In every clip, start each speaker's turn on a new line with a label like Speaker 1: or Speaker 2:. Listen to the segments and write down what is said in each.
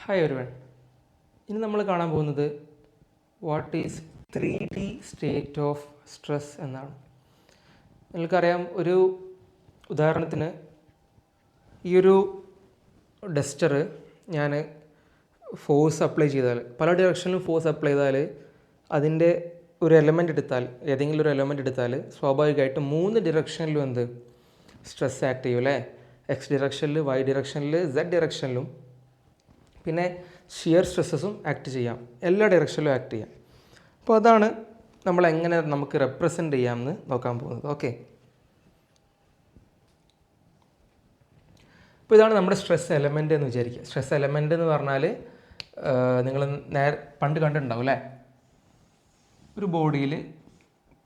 Speaker 1: Hi everyone. ഇനി നമ്മൾ കാണാൻ പോകുന്നത് what is 3D state of stress എന്നാണ്. നിങ്ങൾക്കറിയാം, ഒരു ഉദാഹരണത്തിന് ഈ ഒരു ഡസ്റ്റർ ഞാൻ ഫോഴ്സ് അപ്ലൈ ചെയ്താൽ, പല ഡയറക്ഷനിലും ഫോഴ്സ് അപ്ലൈ ചെയ്താൽ, അതിൻ്റെ ഒരു എലമെൻ്റ് എടുത്താൽ, ഏതെങ്കിലും ഒരു എലമെൻ്റ് എടുത്താൽ സ്വാഭാവികമായിട്ടും 3 ഡിറക്ഷനിലും എന്ത് സ്ട്രെസ് ആക്ട് ചെയ്യും അല്ലേ? എക്സ് ഡിറക്ഷനിൽ, വൈ ഡിറക്ഷനിൽ, സെഡ് ഡിറക്ഷനിലും. പിന്നെ ഷിയർ സ്ട്രെസ്സസും ആക്ട് ചെയ്യാം, എല്ലാ ഡയറക്ഷനിലും ആക്ട് ചെയ്യാം. അപ്പോൾ അതാണ് നമ്മൾ എങ്ങനെ നമുക്ക് റെപ്രസെൻ്റ് ചെയ്യാമെന്ന് നോക്കാൻ പോകുന്നത്. ഓക്കെ, അപ്പോൾ ഇതാണ് നമ്മുടെ സ്ട്രെസ് എലമെൻ്റ് എന്ന് വിചാരിക്കുക. സ്ട്രെസ് എലമെൻ്റ് എന്ന് പറഞ്ഞാൽ നിങ്ങൾ പണ്ട് കണ്ടിട്ടുണ്ടാവും അല്ലേ? ഒരു ബോഡിയിൽ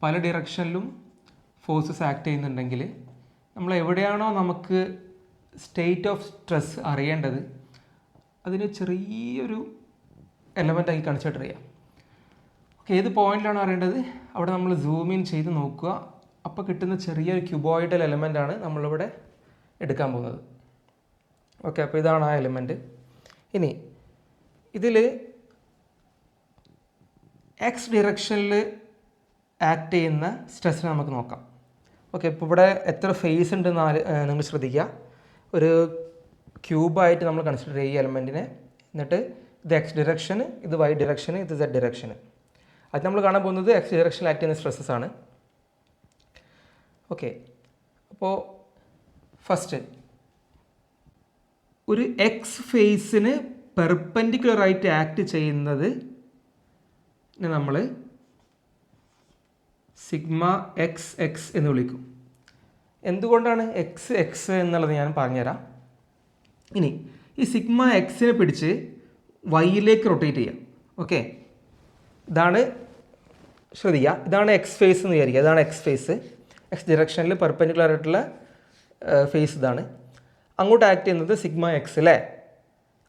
Speaker 1: പല ഡിറക്ഷനിലും ഫോഴ്സസ് ആക്ട് ചെയ്യുന്നുണ്ടെങ്കിൽ നമ്മൾ എവിടെയാണോ നമുക്ക് സ്റ്റേറ്റ് ഓഫ് സ്ട്രെസ് അറിയേണ്ടത്, അതിന് ചെറിയൊരു എലമെൻ്റായി കൺസിഡർ ചെയ്യാം. ഓക്കെ, ഏത് പോയിന്റിലാണ് അറിയേണ്ടത് അവിടെ നമ്മൾ സൂം ഇൻ ചെയ്ത് നോക്കുക. അപ്പോൾ കിട്ടുന്ന ചെറിയൊരു ക്യൂബോയിഡൽ എലമെൻ്റാണ് നമ്മളിവിടെ എടുക്കാൻ പോകുന്നത്. ഓക്കെ, അപ്പോൾ ഇതാണ് ആ എലമെൻറ്റ്. ഇനി ഇതിൽ എക്സ് ഡിറക്ഷനിൽ ആക്ട് ചെയ്യുന്ന സ്ട്രെസ്സിനെ നമുക്ക് നോക്കാം. ഓക്കെ, ഇപ്പോൾ ഇവിടെ എത്ര ഫേസ് ഉണ്ടെന്ന് നിങ്ങൾ ശ്രദ്ധിക്കുക. ഒരു ക്യൂബായിട്ട് നമ്മൾ കൺസിഡർ ചെയ്യുക ഈ എലമെൻറ്റിനെ. എന്നിട്ട് ഇത് എക്സ് ഡിറക്ഷന്, ഇത് വൈ ഡിറക്ഷന്, ഇത് സെഡ് ഡിറക്ഷന്. അത് നമ്മൾ കാണാൻ പോകുന്നത് എക്സ് ഡിറക്ഷനിൽ ആക്ട് ചെയ്യുന്ന സ്ട്രെസ്സസ് ആണ്. ഓക്കെ, അപ്പോൾ ഫസ്റ്റ് ഒരു എക്സ് ഫേസിന് പെർപെൻഡിക്കുലറായിട്ട് ആക്ട് ചെയ്യുന്നത് നമ്മൾ സിഗ്മ എക്സ് എക്സ് എന്ന് വിളിക്കും. എന്തുകൊണ്ടാണ് എക്സ് എക്സ് എന്നുള്ളത് ഞാൻ പറഞ്ഞുതരാം. ഇനി ഈ സിഗ്മ എക്സിനെ പിടിച്ച് വൈയിലേക്ക് റൊട്ടേറ്റ് ചെയ്യാം. ഓക്കെ, ഇതാണ് ശ്രദ്ധിക്കുക, ഇതാണ് എക്സ് ഫേസ് എന്ന് വിചാരിക്കുക. ഇതാണ് എക്സ് ഫേസ്, എക്സ് ഡിറക്ഷനിൽ പെർപെൻഡിക്കുലർ ആയിട്ടുള്ള ഫേസ് ഇതാണ്. അങ്ങോട്ട് ആക്ട് ചെയ്യുന്നത് സിഗ്മ എക്സ് അല്ലേ?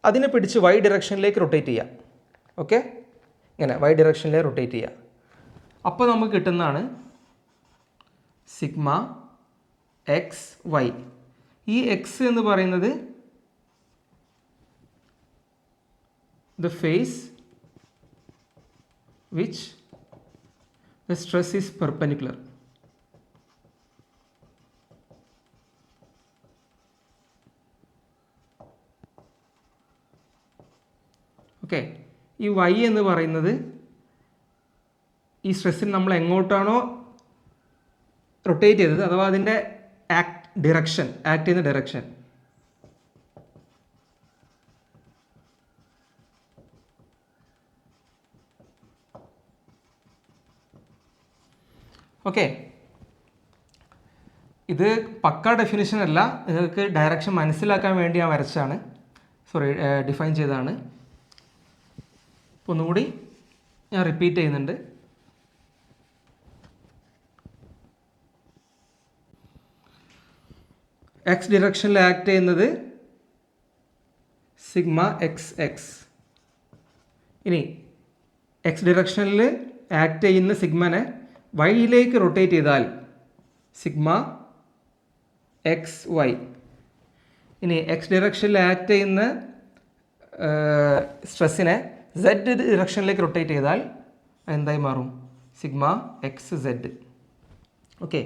Speaker 1: അതിനെ പിടിച്ച് വൈ ഡിറക്ഷനിലേക്ക് റൊട്ടേറ്റ് ചെയ്യാം. ഓക്കെ, ഇങ്ങനെ വൈ ഡിറക്ഷനിലേക്ക് റൊട്ടേറ്റ് ചെയ്യുക. അപ്പോൾ നമുക്ക് കിട്ടുന്നതാണ് സിഗ്മ എക്സ് വൈ. ഈ എക്സ് എന്ന് പറയുന്നത് the face which the stress is perpendicular. Okay, ഈ y എന്ന് പറയുന്നത് ഈ സ്ട്രെസ്സിന് നമ്മൾ എങ്ങോട്ടാണോ റൊട്ടേറ്റ് ചെയ്തത്, അഥവാ അതിൻ്റെ ഡിറക്ഷൻ, ആക്ട് ചെയ്യുന്ന ഡിറക്ഷൻ. ഓക്കെ, ഇത് പക്ക ഡെഫിനിഷൻ അല്ല, നിങ്ങൾക്ക് ഡയറക്ഷൻ മനസ്സിലാക്കാൻ വേണ്ടി ഞാൻ വരച്ചാണ്, ഡിഫൈൻ ചെയ്തതാണ്. അപ്പോൾ ഒന്നുകൂടി ഞാൻ റിപ്പീറ്റ് ചെയ്യുന്നുണ്ട്. എക്സ് ഡിറക്ഷനിൽ ആക്ട് ചെയ്യുന്നത് സിഗ്മ എക്സ് എക്സ്. ഇനി എക്സ് ഡിറക്ഷനിൽ ആക്ട് ചെയ്യുന്ന സിഗ്മനെ വൈയിലേക്ക് റൊട്ടേറ്റ് ചെയ്താൽ സിഗ്മ എക്സ് വൈ. ഇനി എക്സ് ഡിറക്ഷനിൽ ആക്ട് ചെയ്യുന്ന സ്ട്രെസ്സിനെ സെഡ് ഡിറക്ഷനിലേക്ക് റൊട്ടേറ്റ് ചെയ്താൽ എന്തായി മാറും? Sigma X Z. ഓക്കെ,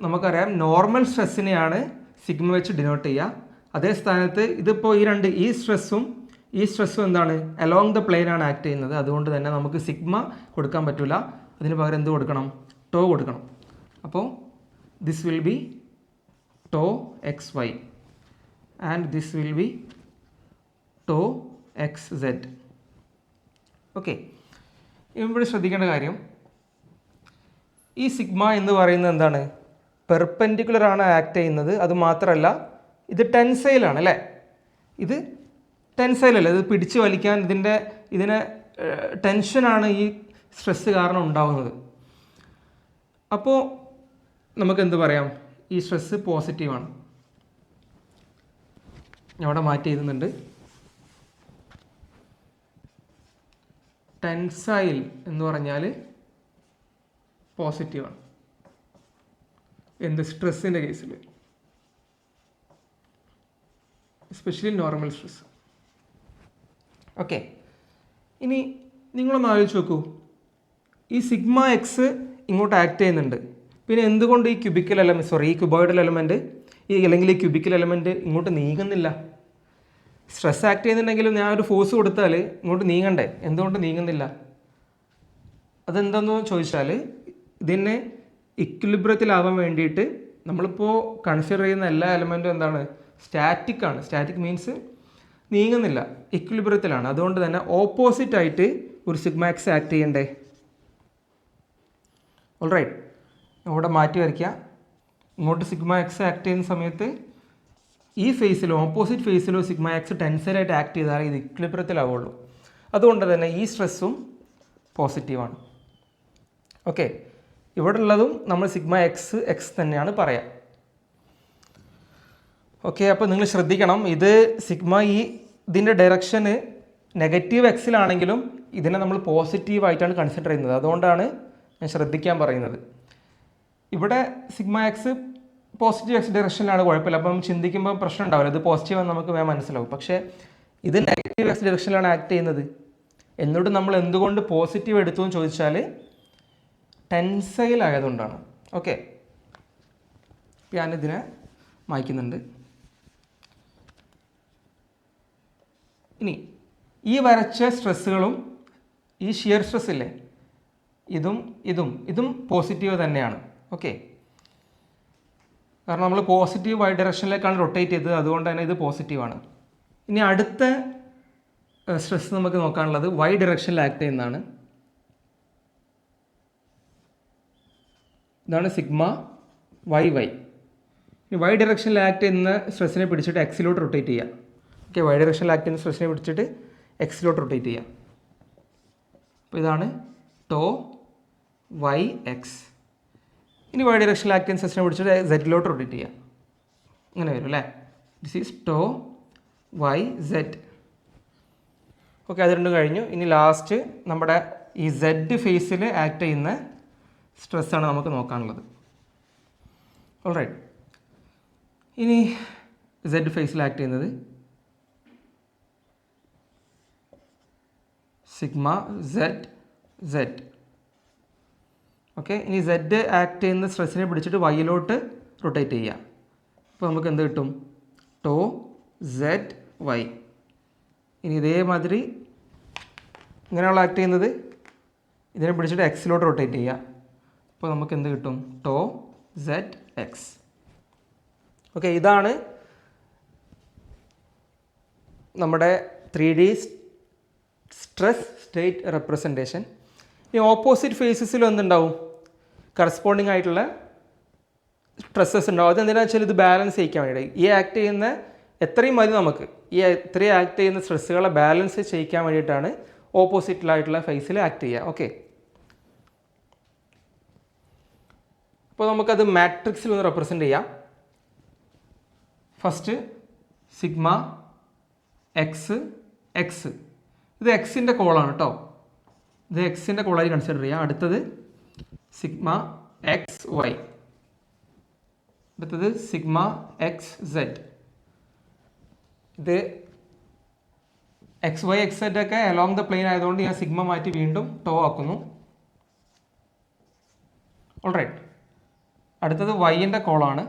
Speaker 1: നമുക്കറിയാം നോർമൽ സ്ട്രെസ്സിനെയാണ് സിഗ്മ വെച്ച് ഡിനോട്ട് ചെയ്യുക. അതേ സ്ഥാനത്ത് ഇതിപ്പോൾ ഈ സ്ട്രെസ്സും എന്താണ്, അലോങ് ദ പ്ലെയിൻ ആണ് ആക്ട് ചെയ്യുന്നത്. അതുകൊണ്ട് തന്നെ നമുക്ക് സിഗ്മ കൊടുക്കാൻ പറ്റില്ല. അതിന് പകരം എന്ത് കൊടുക്കണം? ടോ കൊടുക്കണം. അപ്പോൾ this will be tau X Y and this will be tau X Z. Okay, ഇവിടെ ശ്രദ്ധിക്കേണ്ട കാര്യം, ഈ സിഗ്മ എന്ന് പറയുന്നത് എന്താണ്? പെർപെൻഡിക്കുലർ ആണ് ആക്ട് ചെയ്യുന്നത്. അത് മാത്രമല്ല, ഇത് ടെൻസൈലാണ് അല്ലേ? ഇത് ടെൻസൈലല്ല, ഇത് പിടിച്ച് വലിക്കാൻ ഇതിനെ ടെൻഷനാണ് ഈ സ്ട്രെസ്സ് കാരണം ഉണ്ടാവുന്നത്. അപ്പോൾ നമുക്ക് എന്ത് പറയാം? ഈ സ്ട്രെസ്സ് പോസിറ്റീവാണ്. ഞാൻ അവിടെ മാറ്റി എഴുതുന്നുണ്ട്. ടെൻസൈൽ എന്ന് പറഞ്ഞാൽ പോസിറ്റീവാണ് എന്ത് സ്ട്രെസ്സിൻ്റെ കേസിൽ. Especially normal stress. ഓക്കെ, ഇനി നിങ്ങളൊന്ന് ആലോചിച്ച് നോക്കൂ, ഈ സിഗ്മ എക്സ് ഇങ്ങോട്ട് ആക്ട് ചെയ്യുന്നുണ്ട്, പിന്നെ എന്തുകൊണ്ട് ഈ ക്യൂബിക്കൽ എലമെൻറ്റ് ഈ ക്യൂബോയിഡൽ എലമെൻറ്റ് അല്ലെങ്കിൽ ഈ ക്യൂബിക്കൽ എലമെൻറ്റ് ഇങ്ങോട്ട് നീങ്ങുന്നില്ല? സ്ട്രെസ് ആക്ട് ചെയ്യുന്നുണ്ടെങ്കിലും ഞാൻ ഒരു ഫോഴ്സ് കൊടുത്താൽ ഇങ്ങോട്ട് നീങ്ങണ്ടേ, എന്തുകൊണ്ട് നീങ്ങുന്നില്ല? അതെന്തെന്ന് ചോദിച്ചാൽ ഇതിനെ ഇക്വിലിബ്രിയത്തിലാവാൻ വേണ്ടിയിട്ട് നമ്മളിപ്പോൾ കൺസിഡർ ചെയ്യുന്ന എല്ലാ എലമെൻറ്റും എന്താണ്, സ്റ്റാറ്റിക് ആണ്. സ്റ്റാറ്റിക് മീൻസ് നീങ്ങുന്നില്ല, ഇക്വിലിബ്രിയത്തിലാണ്. അതുകൊണ്ട് തന്നെ ഓപ്പോസിറ്റ് ആയിട്ട് ഒരു സിഗ്മ എക്സ് ആക്ട് ചെയ്യണ്ടേ? ഓൾറൈറ്റ്, ഇവിടെ മാറ്റി വരയ്ക്കുക. ഇങ്ങോട്ട് സിഗ്മ എക്സ് ആക്ട് ചെയ്യുന്ന സമയത്ത് ഈ ഫേസിലോ ഓപ്പോസിറ്റ് ഫേസിലോ സിഗ്മ എക്സ് ടെൻസറായിട്ട് ആക്ട് ചെയ്താൽ ഇത് ഇക്വിലിബ്രിയത്തിലാവുള്ളൂ. അതുകൊണ്ട് തന്നെ ഈ സ്ട്രെസ്സും പോസിറ്റീവാണ്. ഓക്കെ, ഇവിടെ ഉള്ളതും നമ്മൾ സിഗ്മ എക്സ് എക്സ് തന്നെയാണ് പറയാം. ഓക്കെ, അപ്പോൾ നിങ്ങൾ ശ്രദ്ധിക്കണം, ഇത് സിഗ്മ ഇതിൻ്റെ ഡയറക്ഷന് നെഗറ്റീവ് എക്സിലാണെങ്കിലും ഇതിനെ നമ്മൾ പോസിറ്റീവായിട്ടാണ് കൺസിഡർ ചെയ്യുന്നത്. അതുകൊണ്ടാണ് ഞാൻ ശ്രദ്ധിക്കാൻ പറയുന്നത്. ഇവിടെ സിഗ്മ എക്സ് പോസിറ്റീവ് എക്സ് ഡയറക്ഷനിലാണ്, കുഴപ്പമില്ല, അപ്പം ചിന്തിക്കുമ്പോൾ പ്രശ്നം ഉണ്ടാവില്ല, ഇത് പോസിറ്റീവാണ് നമുക്ക് വേഗം മനസ്സിലാവും. പക്ഷേ ഇത് നെഗറ്റീവ് എക്സ് ഡയറക്ഷനിലാണ് ആക്ട് ചെയ്യുന്നത്. എന്നിട്ട് നമ്മൾ എന്തുകൊണ്ട് പോസിറ്റീവ് എടുത്തു എന്ന് ചോദിച്ചാൽ ടെൻസൈൽ ആയതുകൊണ്ടാണ്. ഓക്കെ, ഞാനിതിനെ മായ്ക്കുന്നുണ്ട്. ഇനി ഈ വരച്ച സ്ട്രെസ്സുകളും ഈ ഷിയർ സ്ട്രെസ് ഇല്ലേ, ഇതും പോസിറ്റീവ് തന്നെയാണ്. ഓക്കെ, കാരണം നമ്മൾ പോസിറ്റീവ് വൈ ഡയറക്ഷനിലേക്കാണ് റൊട്ടേറ്റ് ചെയ്തത്, അതുകൊണ്ട് തന്നെ ഇത് പോസിറ്റീവാണ്. ഇനി അടുത്ത സ്ട്രെസ് നമുക്ക് നോക്കാനുള്ളത് വൈ ഡയറക്ഷനിൽ ആക്ട് ചെയ്യുന്നതാണ്. ഇതാണ് സിഗ്മ വൈ. ഇനി വൈ ഡയറക്ഷനിൽ ആക്ട് ചെയ്യുന്ന സ്ട്രെസ്സിനെ പിടിച്ചിട്ട് എക്സിലോട്ട് റൊട്ടേറ്റ് ചെയ്യുക. ഓക്കെ, വൈ ഡയറക്ഷനിൽ ആക്ട് ചെയ്യുന്ന സ്ട്രെസ്സിനെ പിടിച്ചിട്ട് എക്സിലോട്ട് റൊട്ടേറ്റ് ചെയ്യുക. അപ്പോൾ ഇതാണ് ടോ വൈ എക്സ്. ഇനി വൈ ഡയറക്ഷനിൽ ആക്ട് ചെയ്യുന്ന സ്ട്രെസ്സിനെ പിടിച്ചിട്ട് സെഡിലോട്ട് റൊട്ടേറ്റ് ചെയ്യുക. ഇങ്ങനെ വരും അല്ലേ, this is tau Y Z. Okay, അത് രണ്ടും കഴിഞ്ഞു. ഇനി ലാസ്റ്റ് നമ്മുടെ ഈ സെഡ് ഫേസിൽ ആക്ട് ചെയ്യുന്ന സ്ട്രെസ്സാണ് നമുക്ക് നോക്കാനുള്ളത്. ഓൾറൈറ്റ്, ഇനി സെഡ് ഫേസിൽ ആക്ട് ചെയ്യുന്നത് സിഗ്മ സെഡ് സെഡ്. ഓക്കെ, ഇനി സെഡ് ആക്ട് ചെയ്യുന്ന സ്ട്രെസ്സിനെ പിടിച്ചിട്ട് വൈയിലോട്ട് റൊട്ടേറ്റ് ചെയ്യുക. അപ്പോൾ നമുക്ക് എന്ത് കിട്ടും, ടോ സെഡ് വൈ. ഇനി ഇതേമാതിരി ഇങ്ങനെയുള്ള ആക്ട് ചെയ്യുന്നത് ഇതിനെ പിടിച്ചിട്ട് എക്സിലോട്ട് റൊട്ടേറ്റ് ചെയ്യുക. അപ്പോൾ നമുക്ക് എന്ത് കിട്ടും, ടോ സെഡ് എക്സ്. ഓക്കെ, ഇതാണ് നമ്മുടെ 3D സ്ട്രെസ് സ്റ്റേറ്റ് റെപ്രസെൻറ്റേഷൻ. ഈ ഓപ്പോസിറ്റ് ഫേസസിൽ എന്തുണ്ടാവും, കറസ്പോണ്ടിങ് ആയിട്ടുള്ള സ്ട്രെസ്സസ് ഉണ്ടാവും. അതെന്തിനാണെന്ന് വെച്ചാൽ ഇത് ബാലൻസ് ചെയ്യിക്കാൻ വേണ്ടി ഈ ആക്ട് ചെയ്യുന്ന എത്രയും മതി നമുക്ക് ഇത്രയും ആക്ട് ചെയ്യുന്ന സ്ട്രെസ്സുകളെ ബാലൻസ് ചെയ്യിക്കാൻ വേണ്ടിയിട്ടാണ് ഓപ്പോസിറ്റിലായിട്ടുള്ള ഫേസിൽ ആക്ട് ചെയ്യുക. ഓക്കെ, അപ്പോൾ നമുക്കത് മാട്രിക്സിൽ ഒന്ന് റെപ്രസെൻ്റ് ചെയ്യാം. ഫസ്റ്റ് സിഗ്മ എക്സ് എക്സ്, ഇത് എക്സിൻ്റെ കോളാണ് കേട്ടോ, ഇത് എക്സിൻ്റെ കോളായി കൺസിഡർ ചെയ്യാം. അടുത്തത് സിഗ്മ എക്സ് വൈ, അടുത്തത് സിഗ്മ എക്സ് സെഡ്. ഇത് എക്സ് വൈ എക്സ് സെഡ് ഒക്കെ അലോങ് ദ പ്ലെയിൻ ആയതുകൊണ്ട് ഞാൻ സിഗ്മ മാറ്റി വീണ്ടും ടോ ആക്കുന്നു. ഓൾറൈറ്റ്, അടുത്തത് വൈൻ്റെ കോളാണ്,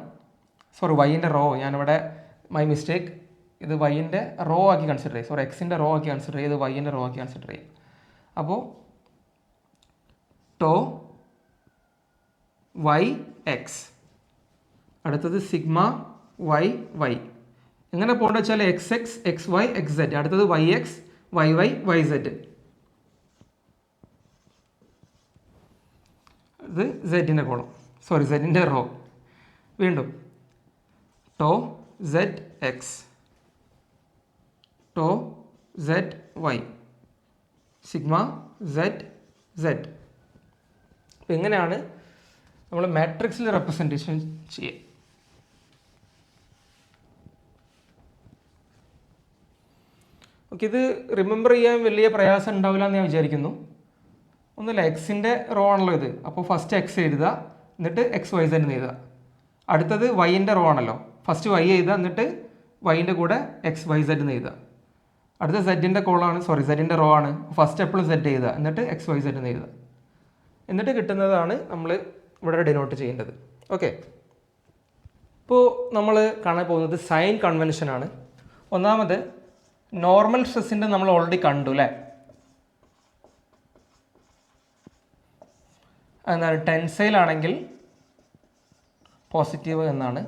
Speaker 1: വൈൻ്റെ റോ, ഞാനിവിടെ മൈ മിസ്റ്റേക്ക്, ഇത് വൈൻ്റെ റോ ആക്കി കൺസിഡർ ചെയ്യും, എക്സിൻ്റെ റോ ആക്കി കൺസിഡർ ചെയ്ത് വൈൻ്റെ റോ ആക്കി കൺസിഡർ ചെയ്യും. അപ്പോൾ ടോ വൈ എക്സ്, അടുത്തത് സിഗ്മ വൈ വൈ. എങ്ങനെ പോകേണ്ടത് വെച്ചാൽ X X X Y X Z, അടുത്തത് Y X Y Y Y Z, ഇത് സെഡിൻ്റെ കോളം, സെഡിൻ്റെ റോ. വീണ്ടും tau Z X, tau Z Y, sigma Z Z. അപ്പോൾ ഇങ്ങനെയാണ് നമ്മൾ മാട്രിക്സിൽ റെപ്രസെൻറ്റേഷൻ ചെയ്യുക. ഓക്കെ, ഇത് റിമെമ്പർ ചെയ്യാൻ വലിയ പ്രയാസം ഉണ്ടാവില്ല എന്ന് ഞാൻ വിചാരിക്കുന്നു. ഒന്നുമില്ല, എക്സിൻ്റെ റോ ആണല്ലോ ഇത്, അപ്പോൾ ഫസ്റ്റ് എക്സ് എഴുതുക, എന്നിട്ട് എക്സ് വൈ സെഡ് എഴുതുക. അടുത്തത് വൈൻ്റെ റോ ആണല്ലോ, ഫസ്റ്റ് വൈ എഴുതുക, എന്നിട്ട് വൈൻ്റെ കൂടെ എക്സ് വൈ സെഡ് എന്ന് എഴുതുക. അടുത്ത സെഡിൻ്റെ കോളാണ് സെഡിൻ്റെ റോ ആണ്. ഫസ്റ്റ് എപ്പോഴും സെഡ് എഴുതുക, എന്നിട്ട് എക്സ് വൈ സെഡ് എന്ന് എഴുതുക. എന്നിട്ട് കിട്ടുന്നതാണ് നമ്മൾ ഇവിടെ ഡിനോട്ട് ചെയ്യേണ്ടത്. ഓക്കെ, ഇപ്പോൾ നമ്മൾ കാണാൻ പോകുന്നത് സൈൻ കൺവെൻഷനാണ്. ഒന്നാമത് നോർമൽ സ്ട്രെസ്സിൻ്റെ നമ്മൾ ഓൾറെഡി കണ്ടു അല്ലേ. എന്താണ് ടെൻസൈലാണെങ്കിൽ പോസിറ്റീവ് എന്നാണ്.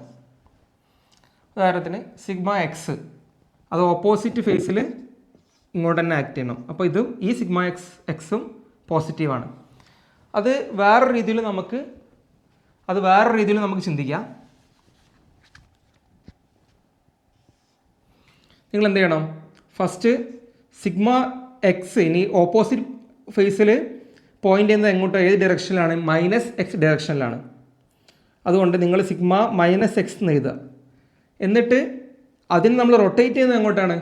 Speaker 1: ഉദാഹരണത്തിന് സിഗ്മ എക്സ് അത് ഓപ്പോസിറ്റ് ഫേസിൽ ഇങ്ങോട്ട് തന്നെ ആക്ട് ചെയ്യണം. അപ്പോൾ ഇതും ഈ സിഗ്മ എക്സും പോസിറ്റീവാണ്. അത് വേറൊരു രീതിയിൽ നമുക്ക് ചിന്തിക്കാം. നിങ്ങൾ എന്ത് ചെയ്യണം, ഫസ്റ്റ് സിഗ്മ എക്സ് ഇനി ഓപ്പോസിറ്റ് ഫേസിൽ പോയിൻ്റ് ചെയ്യുന്നത് എങ്ങോട്ട്, ഏത് ഡയറക്ഷനിലാണ്, മൈനസ് എക്സ് ഡയറക്ഷനിലാണ്. അതുകൊണ്ട് നിങ്ങൾ സിഗ്മ മൈനസ് എക്സ് എന്ന് എഴുതുക. എന്നിട്ട് അതിന് നമ്മൾ റൊട്ടേറ്റ് ചെയ്യുന്നത് എങ്ങോട്ടാണ്,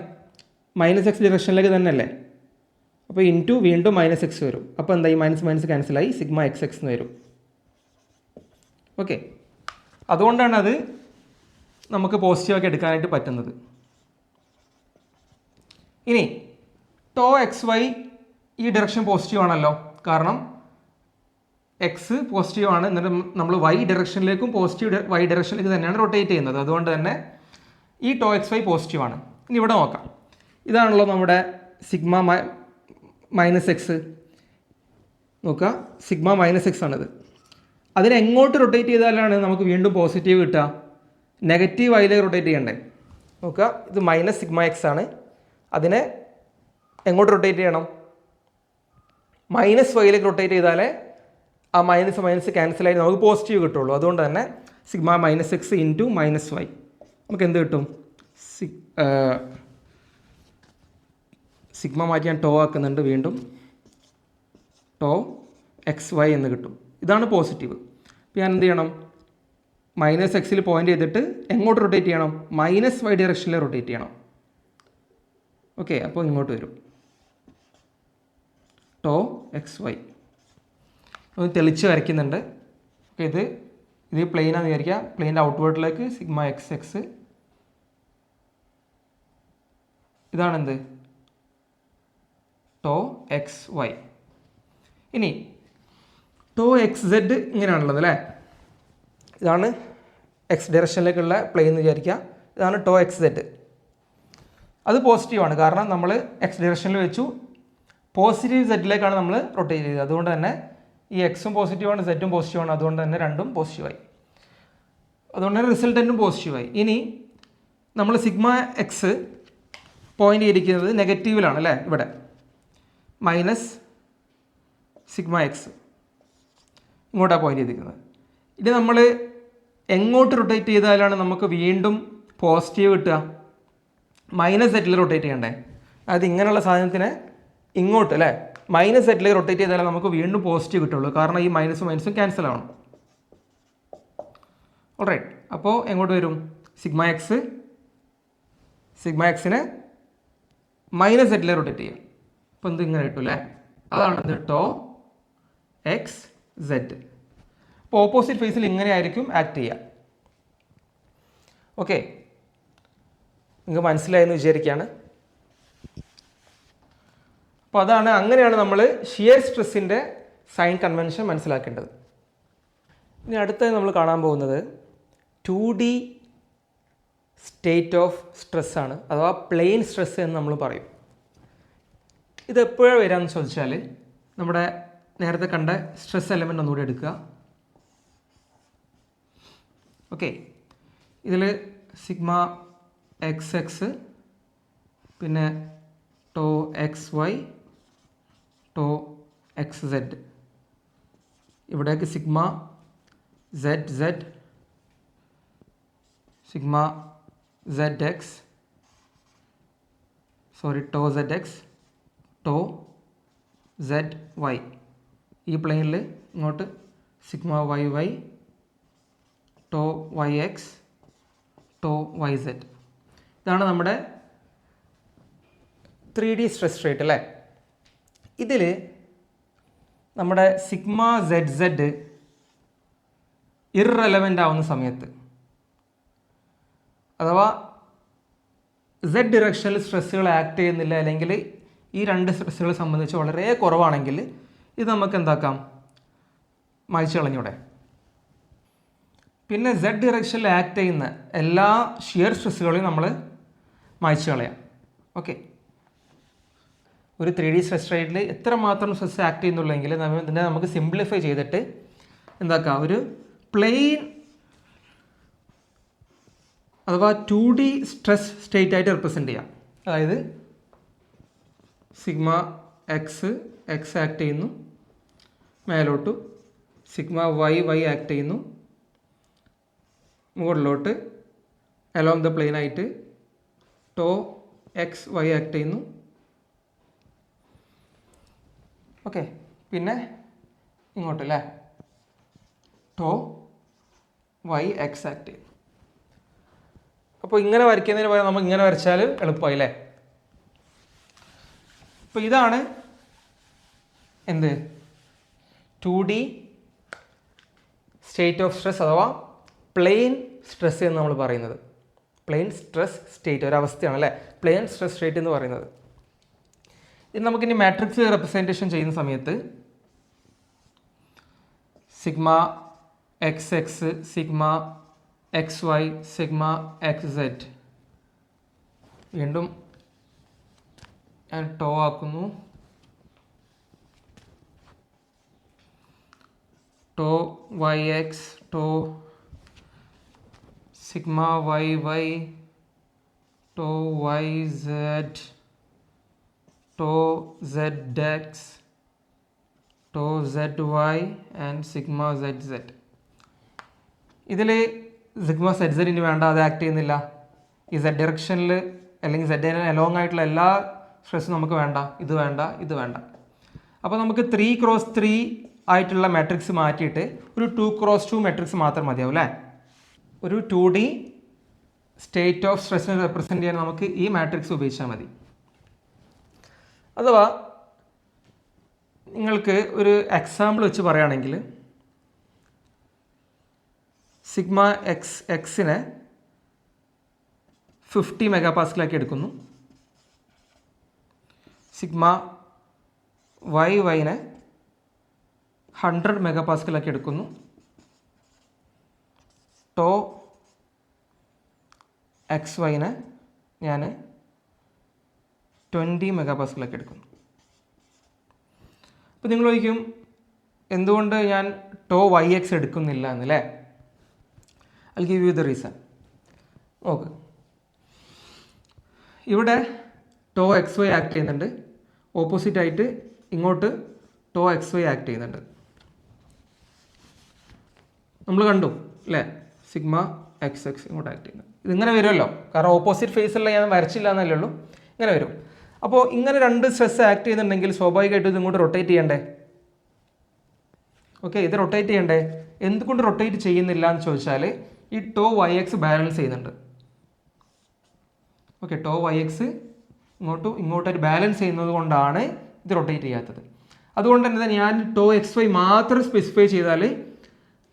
Speaker 1: മൈനസ് എക്സ് ഡയറക്ഷനിലേക്ക് തന്നെ അല്ലേ. അപ്പോൾ ഇൻറ്റു വീണ്ടും മൈനസ് എക്സ് വരും. അപ്പോൾ എന്തായി, മൈനസ് മൈനസ് ക്യാൻസലായി സിഗ്മ എക്സ് എക്സ് എന്ന് വരും. ഓക്കെ, അതുകൊണ്ടാണ് അത് നമുക്ക് പോസിറ്റീവാക്കി എടുക്കാനായിട്ട് പറ്റുന്നത്. ഇനി ടോ എക്സ് വൈ ഈ ഡയറക്ഷൻ പോസിറ്റീവ് ആണല്ലോ, കാരണം എക്സ് പോസിറ്റീവ് ആണ്. എന്നിട്ട് നമ്മൾ വൈ ഡയറക്ഷനിലേക്കും പോസിറ്റീവ് വൈ ഡയറക്ഷനിലേക്ക് തന്നെയാണ് റൊട്ടേറ്റ് ചെയ്യുന്നത്. അതുകൊണ്ട് തന്നെ ഈ ടോ എക്സ് വൈ പോസിറ്റീവ് ആണ്. ഇനി ഇവിടെ നോക്കാം, ഇതാണല്ലോ നമ്മുടെ സിഗ്മ മൈനസ് എക്സ്. നോക്കുക, സിഗ്മ മൈനസ് എക്സ് ആണിത്. അതിനെ എങ്ങോട്ട് റൊട്ടേറ്റ് ചെയ്താലാണ് നമുക്ക് വീണ്ടും പോസിറ്റീവ് കിട്ടുക, നെഗറ്റീവ് വൈയിലേക്ക് റൊട്ടേറ്റ് ചെയ്യണ്ടേ. നോക്കുക, ഇത് മൈനസ് സിഗ്മ എക്സ് ആണ്. അതിനെ എങ്ങോട്ട് റൊട്ടേറ്റ് ചെയ്യണം, മൈനസ് വൈയിലേക്ക് റൊട്ടേറ്റ് ചെയ്താലേ ആ മൈനസ് മൈനസ് ക്യാൻസലായി നമുക്ക് പോസിറ്റീവ് കിട്ടുള്ളൂ. അതുകൊണ്ട് തന്നെ sigma minus X into minus Y നമുക്ക് എന്ത് കിട്ടും, സിഗ്മ മാറ്റി ഞാൻ ടോ ആക്കുന്നുണ്ട്, വീണ്ടും ടോ എക്സ് വൈ എന്ന് കിട്ടും. ഇതാണ് പോസിറ്റീവ്. അപ്പോൾ ഞാൻ എന്ത് ചെയ്യണം, മൈനസ് എക്സിൽ പോയിൻ്റ് ചെയ്തിട്ട് എങ്ങോട്ട് റൊട്ടേറ്റ് ചെയ്യണം, മൈനസ് വൈ ഡയറക്ഷനിൽ റൊട്ടേറ്റ് ചെയ്യണം. ഓക്കെ, അപ്പോൾ ഇങ്ങോട്ട് വരും ടോ എക്സ് വൈ. ഒന്ന് തെളിച്ച് വരയ്ക്കുന്നുണ്ട്. ഓക്കെ, ഇത് പ്ലെയിനാന്ന് വിചാരിക്കുക. പ്ലെയിൻ്റെ ഔട്ട്വേർഡിലേക്ക് സിഗ്മ എക്സ് എക്സ്, ഇതാണെന്ത് ടോ എക്സ് വൈ. ഇനി ടോ എക്സ് സെഡ് ഇങ്ങനെയാണുള്ളത് അല്ലേ. ഇതാണ് എക്സ് ഡയറക്ഷനിലേക്കുള്ള പ്ലെയിൻ എന്ന് വിചാരിക്കുക. ഇതാണ് ടോ എക്സ് സെഡ്. അത് പോസിറ്റീവാണ്, കാരണം നമ്മൾ എക്സ് ഡയറക്ഷനിൽ വെച്ചു, പോസിറ്റീവ് സെഡിലേക്കാണ് നമ്മൾ റൊട്ടേറ്റ് ചെയ്തത്. അതുകൊണ്ട് തന്നെ ഈ എക്സും പോസിറ്റീവാണ്, സെറ്റും പോസിറ്റീവാണ്. അതുകൊണ്ട് തന്നെ രണ്ടും പോസിറ്റീവായി. അതുകൊണ്ട് തന്നെ റിസൾട്ടൻറ്റും പോസിറ്റീവായി. ഇനി നമ്മൾ സിഗ്മ എക്സ് പോയിൻ്റ് ചെയ്തിരിക്കുന്നത് നെഗറ്റീവിലാണ് അല്ലേ. ഇവിടെ മൈനസ് സിഗ്മ എക്സ് ഇങ്ങോട്ടാണ് പോയിൻ്റ് ചെയ്തിരിക്കുന്നത്. ഇത് നമ്മൾ എങ്ങോട്ട് റൊട്ടേറ്റ് ചെയ്താലാണ് നമുക്ക് വീണ്ടും പോസിറ്റീവ് കിട്ടുക, മൈനസ് സെറ്റിൽ റൊട്ടേറ്റ് ചെയ്യണ്ടേ. അതായത് ഇങ്ങനെയുള്ള സാധനത്തിന് ഇങ്ങോട്ട് അല്ലേ മൈനസ് സെറ്റിലേക്ക് റൊട്ടേറ്റ് ചെയ്താലേ നമുക്ക് വീണ്ടും പോസിറ്റീവ് കിട്ടുള്ളൂ, കാരണം ഈ മൈനസും മൈനസും ക്യാൻസൽ ആവണം. ഓൾറൈറ്റ്, അപ്പോൾ എങ്ങോട്ട് വരും, സിഗ്മ എക്സിനെ മൈനസ് സെറ്റിലേക്ക് റൊട്ടേറ്റ് ചെയ്യാം. അപ്പോൾ എന്ത് ഇങ്ങനെ കിട്ടും അല്ലേ. അതാണ് എന്ത് ടോ എക്സ് സെഡ്. അപ്പോൾ ഓപ്പോസിറ്റ് ഫേസിൽ ഇങ്ങനെ ആയിരിക്കും ആക്ട് ചെയ്യുക. ഓക്കെ, നിങ്ങൾക്ക് മനസ്സിലായെന്ന് വിചാരിക്കുകയാണ്. അപ്പോൾ അങ്ങനെയാണ് നമ്മൾ ഷിയർ സ്ട്രെസ്സിൻ്റെ സൈൻ കൺവെൻഷൻ മനസ്സിലാക്കേണ്ടത്. ഇനി അടുത്തത് നമ്മൾ കാണാൻ പോകുന്നത് 2D സ്റ്റേറ്റ് ഓഫ് സ്ട്രെസ്സാണ്, അഥവാ പ്ലെയിൻ സ്ട്രെസ് എന്ന് നമ്മൾ പറയും. ഇത് എപ്പോഴാണ് വരാമെന്ന് ചോദിച്ചാൽ, നമ്മുടെ നേരത്തെ കണ്ട സ്ട്രെസ് എലമെൻ്റ് ഒന്നുകൂടി എടുക്കുക. ഓക്കെ, ഇതിൽ സിഗ്മ എക്സ് എക്സ്, പിന്നെ tau X Y, tau X Z, ഇവിടേക്ക് sigma Z Z, sigma Z X, tau Z X, tau Z Y. ഈ പ്ലെയിനിൽ ഇങ്ങോട്ട് sigma Y Y, tau Y X, tau Y Z. ഇതാണ് നമ്മുടെ 3D stress rate അല്ലേ. ഇതിൽ നമ്മുടെ സിഗ്മ സെഡ് സെഡ് ഇറലവൻ്റ് ആവുന്ന സമയത്ത്, അഥവാ Z ഡിറക്ഷനിൽ സ്ട്രെസ്സുകൾ ആക്ട് ചെയ്യുന്നില്ല, അല്ലെങ്കിൽ ഈ രണ്ട് സ്ട്രെസ്സുകളെ സംബന്ധിച്ച് വളരെ കുറവാണെങ്കിൽ ഇത് നമുക്ക് എന്താക്കാം, മായ്ച്ചു കളഞ്ഞൂടെ. പിന്നെ Z ഡിറക്ഷനിൽ ആക്ട് ചെയ്യുന്ന എല്ലാ ഷിയർ സ്ട്രെസ്സുകളെയും നമ്മൾ മായ്ച്ചു കളയാം. ഓക്കെ, ഒരു 3D സ്ട്രെസ് റേറ്റിൽ എത്രമാത്രം സ്ട്രെസ് ആക്ട് ചെയ്യുന്നുള്ളെങ്കിൽ ഇതിനെ നമുക്ക് സിംപ്ലിഫൈ ചെയ്തിട്ട് എന്താക്കാം, ഒരു പ്ലെയിൻ അഥവാ 2D സ്ട്രെസ് സ്റ്റേറ്റ് ആയിട്ട് റെപ്രസെൻ്റ് ചെയ്യാം. അതായത് സിഗ്മ എക്സ് ആക്ട് ചെയ്യുന്നു, മേലോട്ട് സിഗ്മ വൈ ആക്ട് ചെയ്യുന്നു, മുകളിലോട്ട് അലോങ് ദ പ്ലെയിൻ ആയിട്ട് ടോ എക്സ് വൈ ആക്ട് ചെയ്യുന്നു. ഓക്കെ, പിന്നെ ഇങ്ങോട്ടല്ലേ ടോ വൈ എക്സ് ആക്ട് ചെയ്യുന്നു. അപ്പോൾ ഇങ്ങനെ വരയ്ക്കുന്നതിന് പകരം നമുക്ക് ഇങ്ങനെ വരച്ചാൽ എളുപ്പമായി അല്ലേ. അപ്പോൾ ഇതാണ് എന്ത് 2D സ്റ്റേറ്റ് ഓഫ് സ്ട്രെസ് അഥവാ പ്ലെയിൻ സ്ട്രെസ് എന്ന് നമ്മൾ പറയുന്നത്. പ്ലെയിൻ സ്ട്രെസ് സ്റ്റേറ്റ് ഒരവസ്ഥയാണ് അല്ലേ, പ്ലെയിൻ സ്ട്രെസ് സ്റ്റേറ്റ് എന്ന് പറയുന്നത്. ഇത് നമുക്കിനി മാട്രിക്സ് റെപ്രസെൻറ്റേഷൻ ചെയ്യുന്ന സമയത്ത് sigma X sigma X Y sigma X Z, വീണ്ടും ഞാൻ ടോ ആക്കുന്നു, tau Y X tau sigma Y tau Y Z tau Z X tau Z Y and sigma Z Z. ഇതിൽ സിഗ്മ സെഡ് സെഡ് ഇനി വേണ്ട, അത് act ചെയ്യുന്നില്ല. ഈ Z ഡയറക്ഷനിൽ അല്ലെങ്കിൽ സെഡിന് അലോങ് ആയിട്ടുള്ള എല്ലാ സ്ട്രെസ്സും നമുക്ക് വേണ്ട, ഇത് വേണ്ട, ഇത് വേണ്ട. അപ്പോൾ നമുക്ക് 3x3 ആയിട്ടുള്ള മാട്രിക്സ് മാറ്റിയിട്ട് ഒരു 2x2 മാട്രിക്സ് മാത്രം മതിയാവും അല്ലേ. ഒരു 2D സ്റ്റേറ്റ് ഓഫ് സ്ട്രെസ്സിനെ റെപ്രസെൻ്റ് ചെയ്യാൻ നമുക്ക് ഈ മാട്രിക്സ് ഉപയോഗിച്ചാൽ മതി. അഥവാ നിങ്ങൾക്ക് ഒരു എക്സാമ്പിൾ വെച്ച് പറയുകയാണെങ്കിൽ സിഗ്മ എക്സിനെ 50 മെഗാപാസ്കലാക്കി എടുക്കുന്നു, സിഗ്മ വൈനെ 100 മെഗാപാസ്കലാക്കി എടുക്കുന്നു, ടോ എക്സ് വൈനെ ഞാൻ 20 മെഗാപാസ്കലാക്കി എടുക്കുന്നു. അപ്പോൾ നിങ്ങൾ ചോദിക്കും എന്തുകൊണ്ട് ഞാൻ ടോ വൈ എക്സ് എടുക്കുന്നില്ല എന്നല്ലേ. I'll give you the reason. നോക്ക്, ഇവിടെ ടോ എക്സ് വൈ ആക്ട് ചെയ്യുന്നുണ്ട്, ഓപ്പോസിറ്റ് ആയിട്ട് ഇങ്ങോട്ട് ടോ എക്സ് വൈ ആക്ട് ചെയ്യുന്നുണ്ട്. നമ്മൾ കണ്ടു അല്ലേ, സിഗ്മ എക്സ് ഇങ്ങോട്ട് ആക്ട് ചെയ്യുന്നത്. ഇതിങ്ങനെ വരുമല്ലോ, കാരണം ഓപ്പോസിറ്റ് ഫേസിലുള്ള ഞാൻ വരച്ചില്ല എന്നല്ലേ ഉള്ളൂ, ഇങ്ങനെ വരും. അപ്പോൾ ഇങ്ങനെ രണ്ട് സ്ട്രെസ് ആക്ട് ചെയ്യുന്നുണ്ടെങ്കിൽ സ്വാഭാവികമായിട്ടും ഇത് ഇങ്ങോട്ട് റൊട്ടേറ്റ് ചെയ്യണ്ടേ. ഓക്കെ, ഇത് റൊട്ടേറ്റ് ചെയ്യണ്ടേ. എന്തുകൊണ്ട് റൊട്ടേറ്റ് ചെയ്യുന്നില്ല എന്ന് ചോദിച്ചാൽ ഈ ടോ വൈ എക്സ് ബാലൻസ് ചെയ്യുന്നുണ്ട്. ഓക്കെ, ടോ വൈ എക്സ് ഇങ്ങോട്ടൊരു ബാലൻസ് ചെയ്യുന്നത് കൊണ്ടാണ് ഇത് റൊട്ടേറ്റ് ചെയ്യാത്തത്. അതുകൊണ്ട് തന്നെ ഞാൻ ടോ എക്സ് വൈ മാത്രം സ്പെസിഫൈ ചെയ്താൽ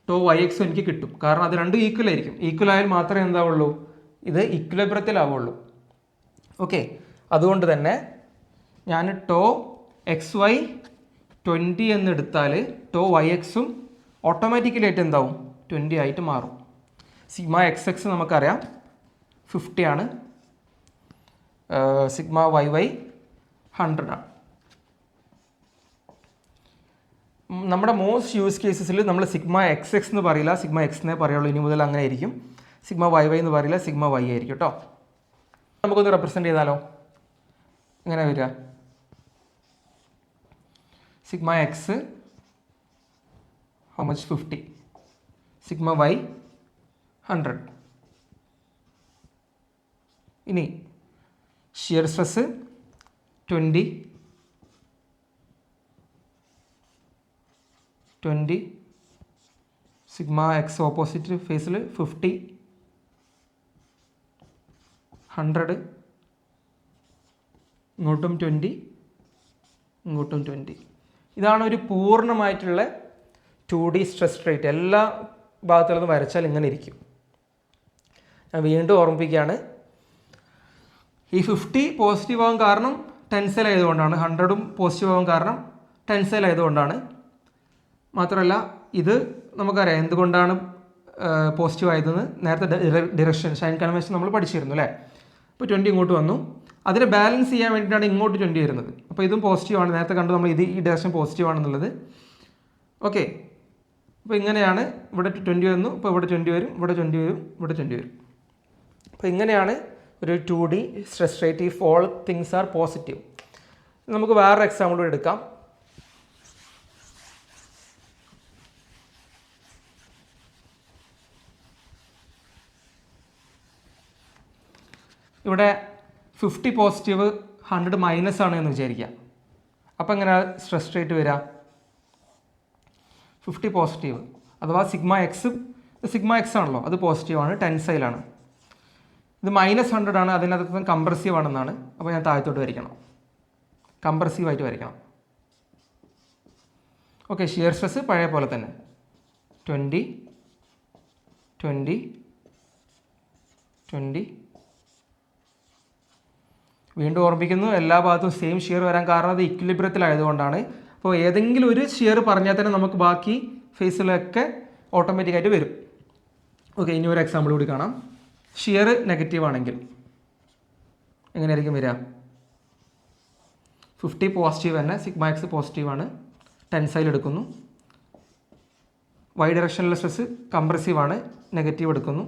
Speaker 1: ടോ വൈ എക്സ് എനിക്ക് കിട്ടും. കാരണം അത് രണ്ടും ഈക്വൽ ആയിരിക്കും. ഈക്വൽ ആയാൽ മാത്രമേ എന്താവുള്ളൂ, ഇത് ഇക്വിലിബ്രത്തിലാവുള്ളൂ. ഓക്കെ, അതുകൊണ്ട് തന്നെ ഞാൻ ടോ എക്സ് വൈ 20 എന്നെടുത്താൽ ടോ വൈ എക്സും ഓട്ടോമാറ്റിക്കലായിട്ട് എന്താവും, 20 ആയിട്ട് മാറും. സിഗ്മ എക്സ് നമുക്കറിയാം 50 ആണ്, സിഗ്മ വൈ 100 ആണ്. നമ്മുടെ മോസ്റ്റ് യൂസ് കേസസിൽ നമ്മൾ സിഗ്മ എക്സ് എന്ന് പറയില്ല, സിഗ്മ എക്സിനെ പറയുള്ളൂ. ഇനി മുതൽ അങ്ങനെ ആയിരിക്കും. സിഗ്മ വൈ എന്ന് പറയില്ല, സിഗ്മ വൈ ആയിരിക്കും കേട്ടോ. നമുക്കൊന്ന് റെപ്രസെൻ്റ് ചെയ്താലോ, എങ്ങനെ വരിക, sigma X how much 50, sigma Y 100. ഇനി shear stress 20 sigma X opposite ഫേസിൽ 50 100, ഇങ്ങോട്ടും 20 ഇങ്ങോട്ടും 20. ഇതാണ് ഒരു പൂർണ്ണമായിട്ടുള്ള 2D സ്ട്രെസ് റേറ്റ്. എല്ലാ ഭാഗത്തുള്ളതും വരച്ചാൽ ഇങ്ങനെ ഇരിക്കും. ഞാൻ വീണ്ടും ഓർമ്മിപ്പിക്കുകയാണ്, ഈ 50 പോസിറ്റീവ് ആവാൻ കാരണം ടെൻസൈൽ ആയതുകൊണ്ടാണ്, 100ഉം പോസിറ്റീവ് ആവാൻ കാരണം ടെൻസൈൽ ആയതുകൊണ്ടാണ്. മാത്രമല്ല ഇത് നമുക്കറിയാം എന്തുകൊണ്ടാണ് പോസിറ്റീവ് ആയതെന്ന്. നേരത്തെ ഡിറക്ഷൻ സൈൻ കൺവെൻഷൻ നമ്മൾ പഠിച്ചിരുന്നു അല്ലേ. അപ്പോൾ 20 ഇങ്ങോട്ട് വന്നു. അതിനെ ബാലൻസ് ചെയ്യാൻ വേണ്ടിയിട്ടാണ് ഇങ്ങോട്ട് 20 വരുന്നത്. അപ്പോൾ ഇതും പോസിറ്റീവാണ്. നേരത്തെ കണ്ടു നമ്മൾ ഈ ഡയറക്ഷൻ പോസിറ്റീവ് ആണെന്നുള്ളത്. ഓക്കെ, അപ്പോൾ ഇങ്ങനെയാണ് ഇവിടെ 20 വന്നു. ഇപ്പോൾ ഇവിടെ 20 വരും, ഇവിടെ 20 വരും, ഇവിടെ 20 വരും. അപ്പോൾ ഇങ്ങനെയാണ് ഒരു 2D stress rate if all things are positive. നമുക്ക് വേറൊരു എക്സാമ്പിൾ കൂടി എടുക്കാം. ഇവിടെ 50 പോസിറ്റീവ് 100 മൈനസ് ആണ് എന്ന് വിചാരിക്കാം. അപ്പോൾ എങ്ങനെ സ്ട്രെസ് റേറ്റ് വരിക? 50 പോസിറ്റീവ് അഥവാ സിഗ്മ എക്സ് ആണല്ലോ, അത് പോസിറ്റീവാണ്, ടെൻസൈലാണ്. ഇത് -100 ആണ്, അതിനകത്ത് കംപ്രസീവ് ആണെന്നാണ്. അപ്പോൾ ഞാൻ താഴത്തോട്ട് വരയ്ക്കണം, കംപ്രസീവായിട്ട് വരയ്ക്കണം. ഓക്കെ, ഷിയർ സ്ട്രെസ് പഴയ പോലെ തന്നെ 20 20 20. വീണ്ടും ഓർമ്മിക്കുന്നു, എല്ലാ ഭാഗത്തും സെയിം ഷിയർ വരാൻ കാരണം അത് ഇക്വിലിബ്രിയത്തിലായതുകൊണ്ടാണ്. അപ്പോൾ ഏതെങ്കിലും ഒരു ഷിയർ പറഞ്ഞാൽ തന്നെ നമുക്ക് ബാക്കി ഫേസിലൊക്കെ ഓട്ടോമാറ്റിക്കായിട്ട് വരും. ഓക്കെ, ഇനി ഒരു എക്സാമ്പിൾ കൂടി കാണാം. ഷിയർ നെഗറ്റീവ് ആണെങ്കിൽ എങ്ങനെയായിരിക്കും വരിക? 50 പോസിറ്റീവ് തന്നെ, സിഗ്മ എക്സ് പോസിറ്റീവാണ്, ടെൻസൈൽ എടുക്കുന്നു. വൈ ഡയറക്ഷനിലെ സ്ട്രെസ് കംപ്രസീവാണ്, നെഗറ്റീവ് എടുക്കുന്നു.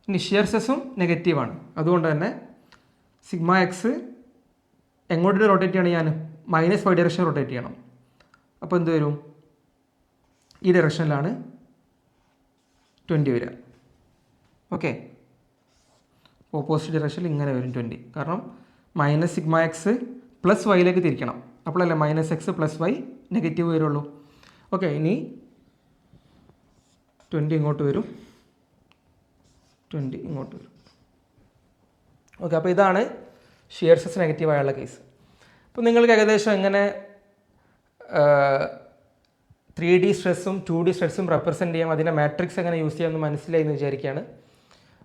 Speaker 1: ഇനി ഷിയർ സ്ട്രെസ്സും നെഗറ്റീവാണ്, അതുകൊണ്ട് തന്നെ സിഗ്മ എക്സ് എങ്ങോട്ട് റൊട്ടേറ്റ് ചെയ്യണം? ഞാൻ -y ഡയറക്ഷൻ റൊട്ടേറ്റ് ചെയ്യണം. അപ്പോൾ എന്ത് വരും? ഈ ഡയറക്ഷനിലാണ് 20 വരിക. ഓക്കെ, ഓപ്പോസിറ്റ് ഡയറക്ഷനിൽ ഇങ്ങനെ വരും 20. കാരണം -σ എക്സ് പ്ലസ് വൈയിലേക്ക് തിരിക്കണം, അപ്പോഴല്ലേ -x + y നെഗറ്റീവ് വരുള്ളൂ. ഓക്കെ, ഇനി 20 ഇങ്ങോട്ട് വരും, 20 ഇങ്ങോട്ട് വരും. ഓക്കെ, അപ്പോൾ ഇതാണ് ഷിയർ സ്ട്രെസ് നെഗറ്റീവായുള്ള കേസ്. അപ്പോൾ നിങ്ങൾക്ക് ഏകദേശം എങ്ങനെ 3D സ്ട്രെസ്സും 2D സ്ട്രെസ്സും റെപ്രസെൻറ്റ് ചെയ്യാം, അതിൻ്റെ മാട്രിക്സ് എങ്ങനെ യൂസ് ചെയ്യാമെന്ന് മനസ്സിലായി എന്ന് വിചാരിക്കുകയാണ്.